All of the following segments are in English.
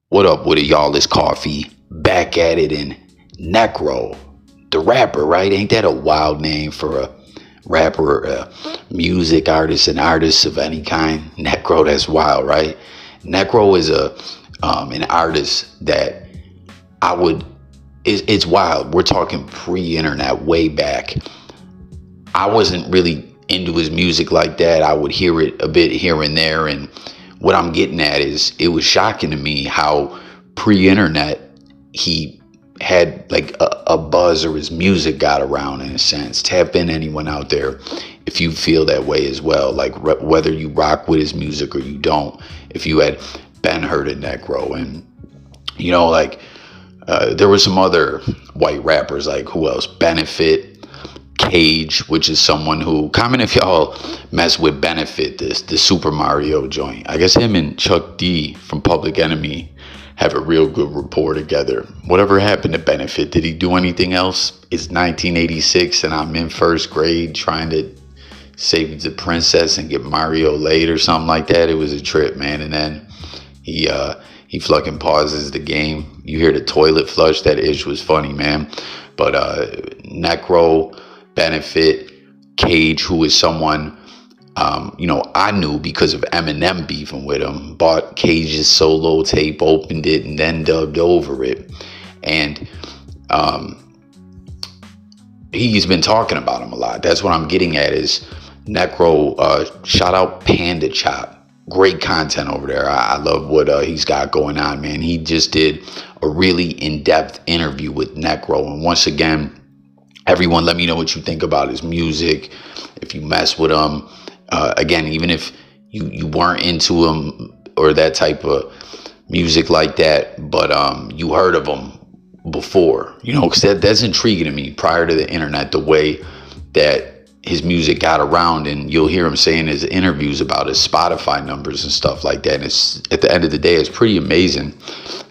What up with it, y'all? It's Coffee back at it, and Necro, the rapper, right? Ain't that a wild name for a rapper, a music artist, an artist of any kind? Necro, that's wild, right? Necro is an artist that I would. It's wild. We're talking pre-internet, way back. I wasn't really into his music like that. I would hear it a bit here and there, and what I'm getting at is it was shocking to me how pre-internet he had like a buzz, or his music got around, in a sense. Tap in, anyone out there, if you feel that way as well, like whether you rock with his music or you don't. If you had been heard of Necro, and like there were some other white rappers, like who else? Benefit, Cage, which is someone who, comment if y'all mess with Benefit, the Super Mario joint. I guess him and Chuck D from Public Enemy have a real good rapport together. Whatever happened to Benefit? Did he do anything else? It's 1986 and I'm in first grade trying to save the princess and get Mario laid or something like that. It was a trip, man. And then he fucking pauses the game. You hear the toilet flush. That ish was funny, man. But Necro, Benefit, Cage, who is someone I knew because of Eminem beefing with him, bought Cage's solo tape, opened it, and then dubbed over it. And he's been talking about him a lot. That's what I'm getting at is Necro, shout out Panda Chop. Great content over there. I love what he's got going on, man. He just did a really in-depth interview with Necro. And once again, everyone, let me know what you think about his music. If you mess with him, again, even if you weren't into him or that type of music like that, but you heard of him before, because that's intriguing to me. Prior to the internet, the way that his music got around, and you'll hear him saying his interviews about his Spotify numbers and stuff like that. And it's, at the end of the day, it's pretty amazing,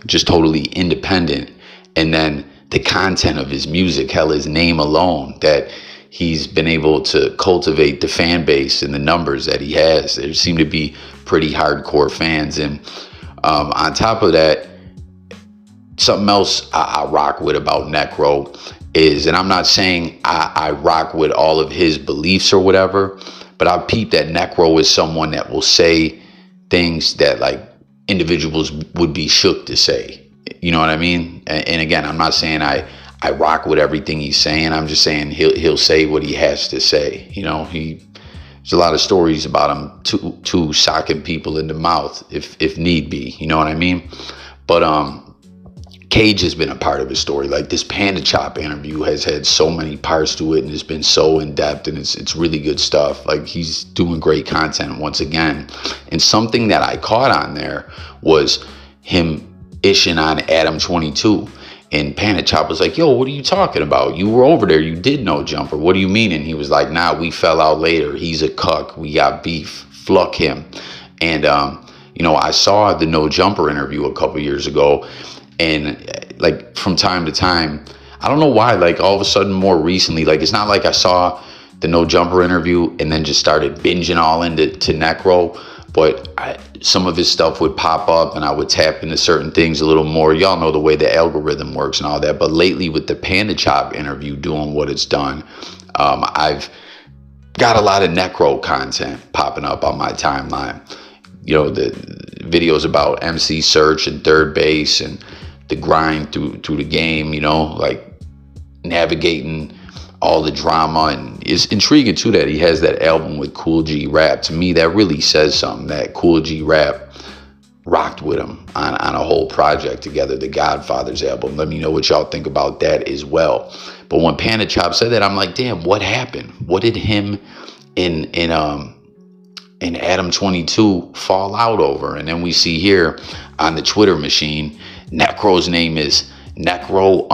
just totally independent. And then the content of his music, hell, his name alone, that he's been able to cultivate the fan base and the numbers that he has. There seem to be pretty hardcore fans. And on top of that, something else I rock with about Necro is, and I'm not saying I rock with all of his beliefs or whatever, but I peep that Necro is someone that will say things that like individuals would be shook to say. You know what I mean? And again, I'm not saying I rock with everything he's saying. I'm just saying he'll say what he has to say. There's a lot of stories about him to socking people in the mouth if need be. You know what I mean? But Cage has been a part of his story. Like this Panda Chop interview has had so many parts to it, and it's been so in depth, and it's really good stuff. Like he's doing great content once again. And something that I caught on there was him ishing on Adam22, and Panda Chop was like, yo, what are you talking about? You were over there, you did No Jumper, what do you mean? And he was like, nah, we fell out later, he's a cuck, we got beef, fluck him. And I saw the No Jumper interview a couple years ago, and like from time to time, I don't know why, like all of a sudden more recently, like it's not like I saw the No Jumper interview and then just started binging all into Necro, but some of his stuff would pop up and I would tap into certain things a little more. Y'all know the way the algorithm works and all that. But lately with the Panda Chop interview doing what it's done, I've got a lot of Necro content popping up on my timeline. The videos about MC Search and third base and the grind through the game, like navigating all the drama. And it's intriguing too that he has that album with Kool G Rap. To me, that really says something, that Kool G Rap rocked with him on a whole project together, the Godfather's album. Let me know what y'all think about that as well. But when Panda Chop said that, I'm like, damn, what happened? What did him in Adam22 fall out over? And then we see here on the Twitter machine, Necro's name is Necro_is_God.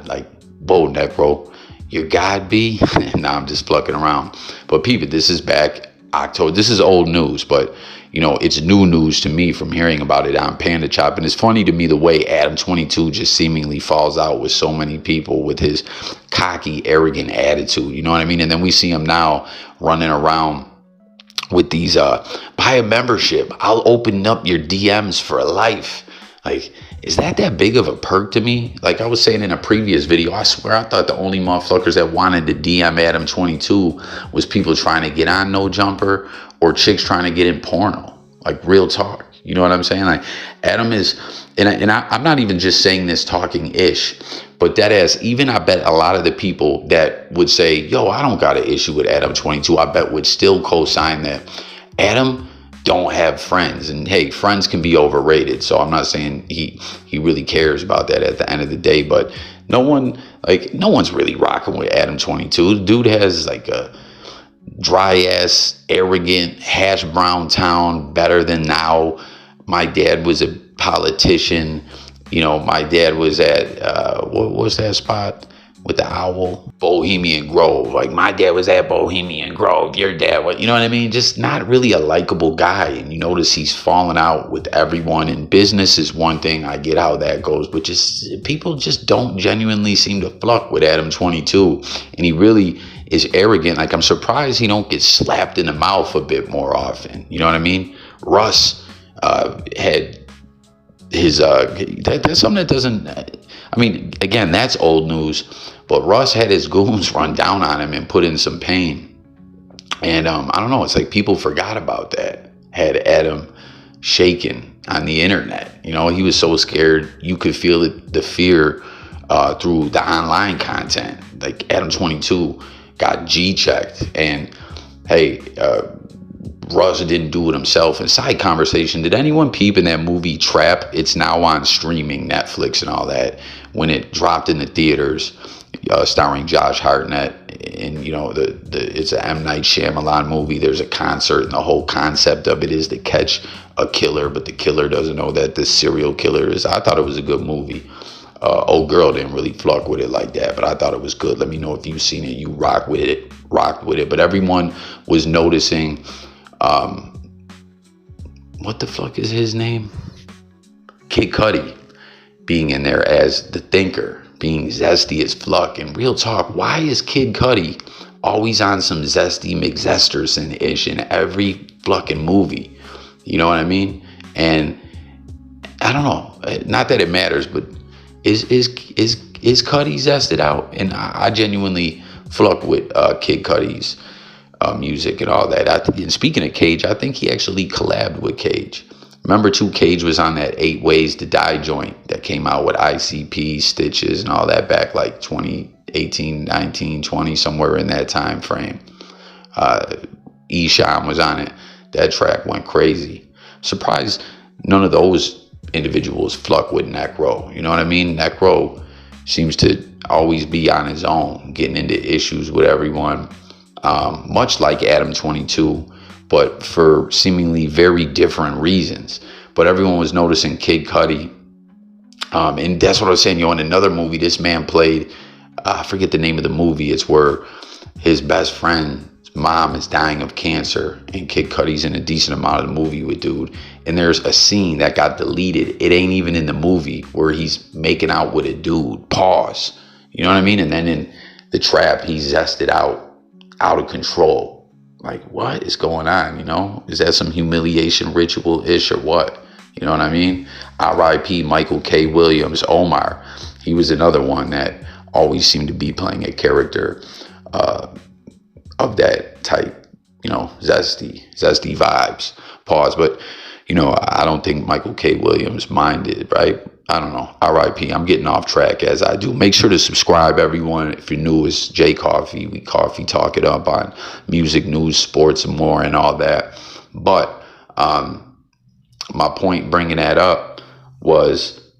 Like, whoa, Necro, your God be? Nah, I'm just plucking around. But people, this is back October. This is old news, but it's new news to me from hearing about it on Panda Chop. And it's funny to me the way Adam22 just seemingly falls out with so many people with his cocky, arrogant attitude. You know what I mean? And then we see him now running around with these buy a membership, I'll open up your DMs for life. Like, is that big of a perk to me? Like I was saying in a previous video, I swear I thought the only motherfuckers that wanted to DM Adam22 was people trying to get on No Jumper or chicks trying to get in porno. Like, real talk. You know what I'm saying? Like, Adam is, I'm not even just saying this talking ish, but that is, even I bet a lot of the people that would say, yo, I don't got an issue with Adam22, I bet would still co-sign that Adam don't have friends. And hey, friends can be overrated. So I'm not saying he really cares about that at the end of the day, but no one's really rocking with Adam22. The dude has like a dry ass, arrogant, hash brown town, better than now. My dad was a politician. You know, my dad was at, what was that spot with the owl? Bohemian Grove. Like, my dad was at Bohemian Grove. Your dad was, you know what I mean? Just not really a likable guy. And you notice he's falling out with everyone. And business is one thing. I get how that goes. But just people just don't genuinely seem to flock with Adam22. And he really is arrogant. Like, I'm surprised he don't get slapped in the mouth a bit more often. You know what I mean? Russ had his that's something that doesn't, I mean, again, that's old news, but Russ had his goons run down on him and put in some pain. And I don't know, it's like people forgot about that. Had Adam shaken on the internet. You know, he was so scared. You could feel it, the fear through the online content. Like, Adam22 got G-checked, and hey, Russ didn't do it himself. And side conversation, did anyone peep in that movie Trap? It's now on streaming, Netflix and all that. When it dropped in the theaters, starring Josh Hartnett, and you know, it's an M. Night Shyamalan movie. There's a concert, and the whole concept of it is to catch a killer, but the killer doesn't know that the serial killer is. I thought it was a good movie. Old girl didn't really flock with it like that, but I thought it was good. Let me know if you've seen it. You rocked with it. But everyone was noticing. What the fuck is his name? Kid Cudi being in there as the thinker, being zesty as fuck. And real talk, why is Kid Cudi always on some zesty McZesterson-ish in every fucking movie? You know what I mean? And I don't know, not that it matters, but is Cudi zested out? And I genuinely fuck with Kid Cudi's music and all that. And speaking of Cage, I think he actually collabed with Cage. Remember too, Cage was on that 8 Ways to Die joint that came out with ICP, Stitches, and all that back like 2018, 19, 20, somewhere in that time frame. Esham was on it. That track went crazy. Surprised none of those individuals flock with Necro. You know what I mean? Necro seems to always be on his own, getting into issues with everyone. Much like Adam22, but for seemingly very different reasons. But everyone was noticing Kid Cudi. And that's what I was saying, in another movie, this man played, I forget the name of the movie. It's where his best friend's mom is dying of cancer, and Kid Cudi's in a decent amount of the movie with dude. And there's a scene that got deleted. It ain't even in the movie, where he's making out with a dude. Pause. You know what I mean? And then in the Trap, he's zested out of control. Like, what is going on? You know, is that some humiliation ritual-ish or what? You know what I mean? R.I.P. Michael K. Williams, Omar. He was another one that always seemed to be playing a character of that type, you know, zesty vibes. Pause. But, you know, I don't think Michael K. Williams minded, right? I don't know. R.I.P. I'm getting off track as I do. Make sure to subscribe, everyone. If you're new, it's J Coffee. We coffee talk it up on music, news, sports, and more, and all that. But my point bringing that up was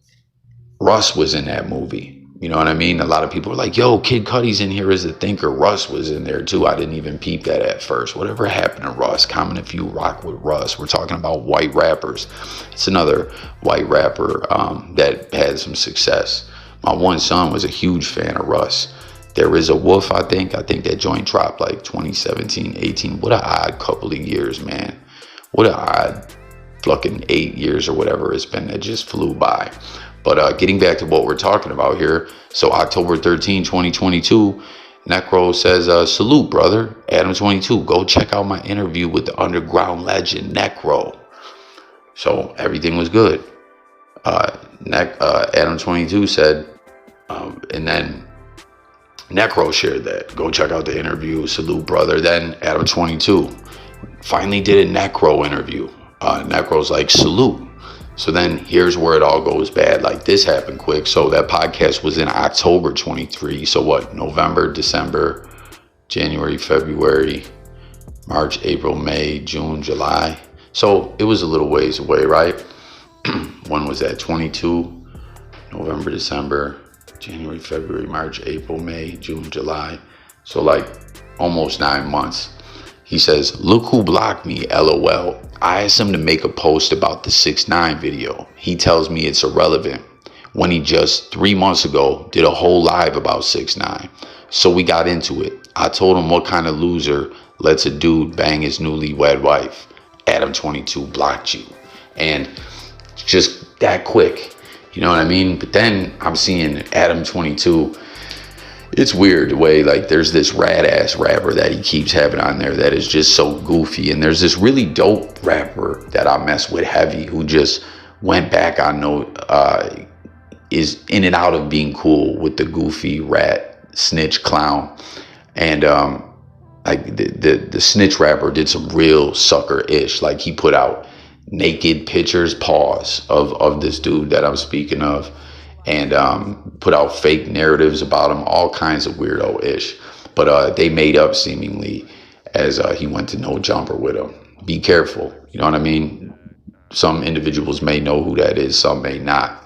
Russ was in that movie. You know what I mean? A lot of people were like, yo, Kid Cudi's in here as a thinker. Russ was in there too. I didn't even peep that at first. Whatever happened to Russ? Comment if you rock with Russ. We're talking about white rappers. It's another white rapper that had some success. My one son was a huge fan of Russ. There Is a Wolf, I think. I think that joint dropped like 2017, 18. What an odd couple of years, man. What an odd fucking 8 years or whatever it's been that just flew by. But getting back to what we're talking about here, so October 13, 2022, Necro says, salute, brother. Adam22, go check out my interview with the underground legend, Necro. So everything was good. Adam22 said, and then Necro shared that. Go check out the interview, salute, brother. Then Adam22 finally did a Necro interview. Necro's like, salute. So then here's where it all goes bad. Like, this happened quick. So that podcast was in October 23. So what? November, December, January, February, March, April, May, June, July. So it was a little ways away, right? When was that? 22, November, December, January, February, March, April, May, June, July. So like almost 9 months. He says, look who blocked me, LOL. I asked him to make a post about the 6ix9ine video. He tells me it's irrelevant when he just 3 months ago did a whole live about 6ix9ine. So we got into it. I told him what kind of loser lets a dude bang his newlywed wife. Adam22 blocked you. And just that quick, you know what I mean? But then I'm seeing Adam22. It's weird the way, like, there's this rad ass rapper that he keeps having on there that is just so goofy, and there's this really dope rapper that I mess with heavy who just went back on is in and out of being cool with the goofy rat snitch clown. And like the snitch rapper did some real sucker-ish. Like, he put out naked pictures, pause, of this dude that I'm speaking of, and put out fake narratives about him, all kinds of weirdo-ish. But they made up seemingly as he went to No Jumper with him. Be careful, you know what I mean? Some individuals may know who that is, some may not.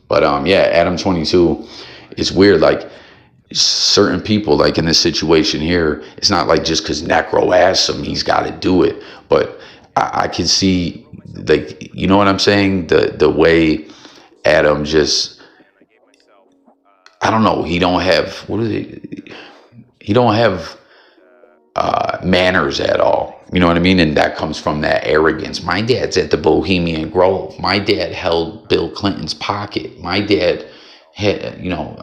But yeah, Adam22, it's weird, like, certain people, like in this situation here, it's not like just because Necro asks him, he's got to do it. But I can see, like, you know what I'm saying? The way Adam just, I don't know, he don't have, he don't have manners at all. You know what I mean? And that comes from that arrogance. My dad's at the Bohemian Grove. My dad held Bill Clinton's pocket. My dad had, you know,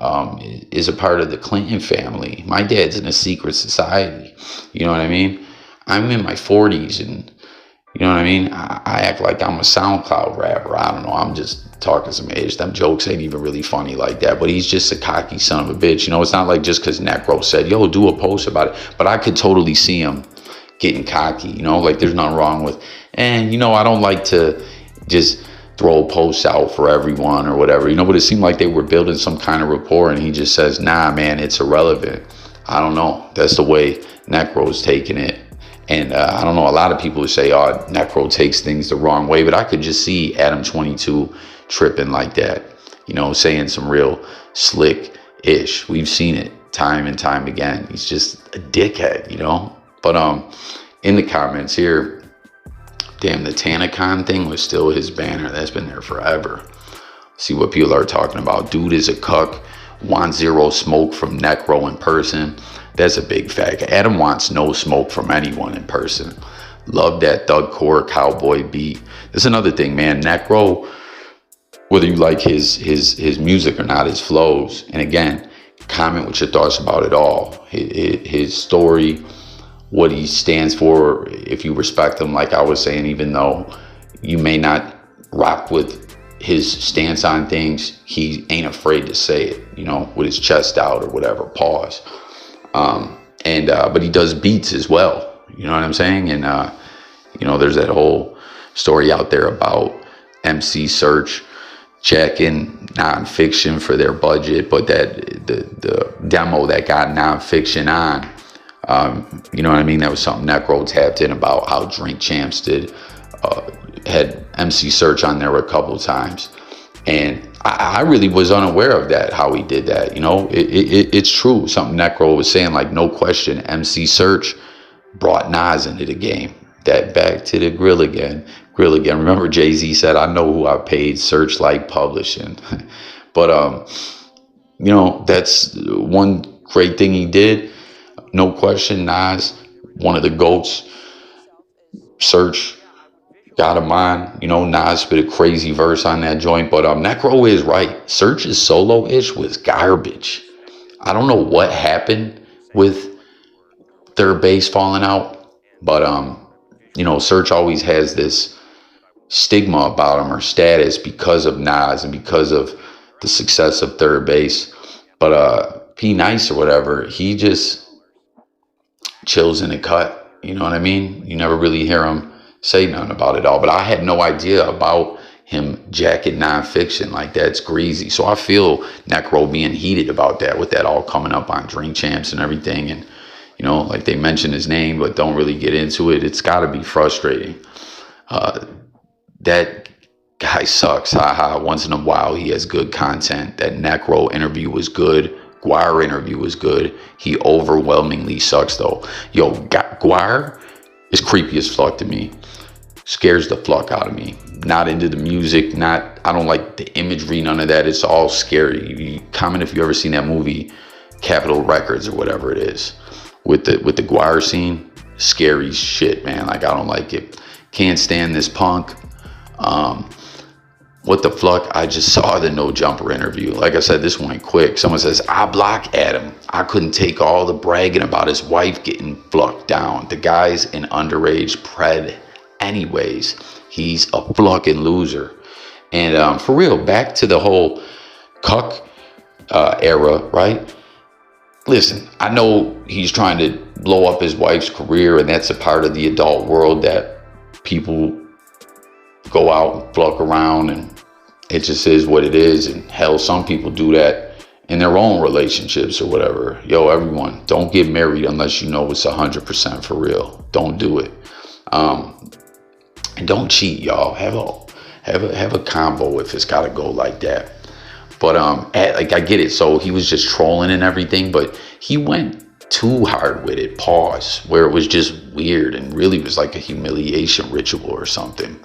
is a part of the Clinton family. My dad's in a secret society. You know what I mean? I'm in my 40s, and you know what I mean? I act like I'm a SoundCloud rapper. I don't know. I'm just talking some age. Them jokes ain't even really funny like that. But he's just a cocky son of a bitch. You know, it's not like just because Necro said, yo, do a post about it. But I could totally see him getting cocky. You know, like, there's nothing wrong with, and, you know, I don't like to just throw posts out for everyone or whatever. You know, but it seemed like they were building some kind of rapport, and he just says, nah, man, it's irrelevant. I don't know. That's the way Necro's taking it. And I don't know, a lot of people would say, oh, Necro takes things the wrong way, but I could just see Adam22 tripping like that, you know, saying some real slick-ish. We've seen it time and time again. He's just a dickhead, you know. But in the comments here, damn, the Tanacon thing was still his banner. That's been there forever. See what people are talking about. Dude is a cuck. Want zero smoke from Necro in person. That's a big fact. Adam wants no smoke from anyone in person. Love that thugcore cowboy beat. That's another thing, man. Necro, whether you like his music or not, his flows. And again, comment what your thoughts about it all. His story, what he stands for, if you respect him, like I was saying, even though you may not rock with his stance on things, he ain't afraid to say it, you know, with his chest out or whatever, pause. But he does beats as well, you know what I'm saying? And you know, there's that whole story out there about MC Search checking nonfiction for their budget, but that the demo that got nonfiction on, you know what I mean, that was something Necro tapped in about, how Drink Champs had MC Search on there a couple times. And I really was unaware of that, how he did that. You know, it's true. Something Necro was saying, like, no question, MC Search brought Nas into the game. That back to the grill again. Remember Jay-Z said, I know who I paid, Searchlight Publishing. But, you know, that's one great thing he did. No question, Nas, one of the GOATs. Search got him on, you know. Nas spit a crazy verse on that joint, but Necro is right. Search's solo-ish was garbage. I don't know what happened with third base falling out. But you know, Search always has this stigma about him or status because of Nas and because of the success of third base. But P Nice or whatever, he just chills in the cut. You know what I mean? You never really hear him say nothing about it all. But I had no idea about him jacket nonfiction. Like, that's greasy. So I feel Necro being heated about that, with that all coming up on Drink Champs and everything. And, you know, like, they mention his name but don't really get into it. It's got to be frustrating. That guy sucks. Haha. Once in a while he has good content. That Necro interview was good. Guire interview was good. He overwhelmingly sucks though. Yo, Guire is creepy as fuck to me. Scares the fuck out of me. Not into the music. I don't like the imagery. None of that. It's all scary. You comment if you ever seen that movie, Capitol Records or whatever it is, with the Guire scene. Scary shit, man. Like, I don't like it. Can't stand this punk. What the fuck? I just saw the No Jumper interview. Like I said, this went quick. Someone says, I block Adam. I couldn't take all the bragging about his wife getting flucked down. The guy's an underage pred anyways. He's a fucking loser. And for real, back to the whole cuck era, right? Listen, I know he's trying to blow up his wife's career, and that's a part of the adult world that people go out and fluck around, and it just is what it is. And hell, some people do that in their own relationships or whatever. Yo, everyone, don't get married unless you know it's 100% for real. Don't do it. And don't cheat, y'all. Have a combo if it's gotta go like that. But like, I get it. So he was just trolling and everything, but he went too hard with it. Pause. Where it was just weird and really was like a humiliation ritual or something.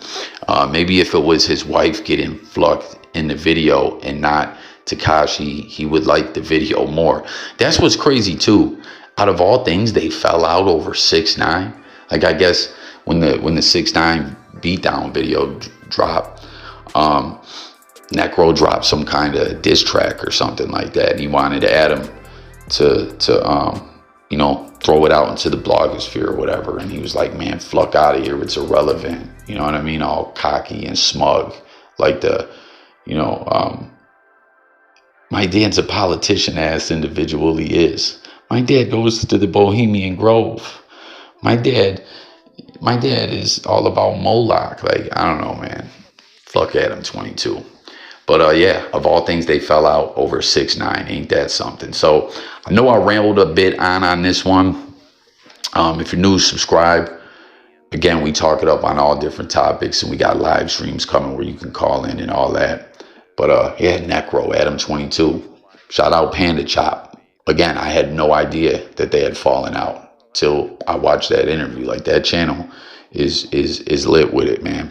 Maybe if it was his wife getting flucked in the video and not Tekashi, he would like the video more. That's what's crazy too. Out of all things, they fell out over 6ix9ine. Like, I guess when the 6ix9ine beatdown video dropped, Necro dropped some kind of diss track or something like that, and he wanted Adam to you know, throw it out into the blogosphere or whatever. And he was like, man, fuck out of here, it's irrelevant. You know what I mean? All cocky and smug, like the, you know, my dad's a politician ass individual. He is. My dad goes to the Bohemian Grove. My dad is all about Moloch. Like, I don't know, man. Fuck Adam22. But yeah, of all things, they fell out over 6ix9ine. Ain't that something? So I know I rambled a bit on this one. If you're new, subscribe. Again, we talk it up on all different topics, and we got live streams coming where you can call in and all that. But yeah, Necro, Adam22. Shout out Panda Chop. Again, I had no idea that they had fallen out till I watched that interview. Like, that channel is lit with it, man.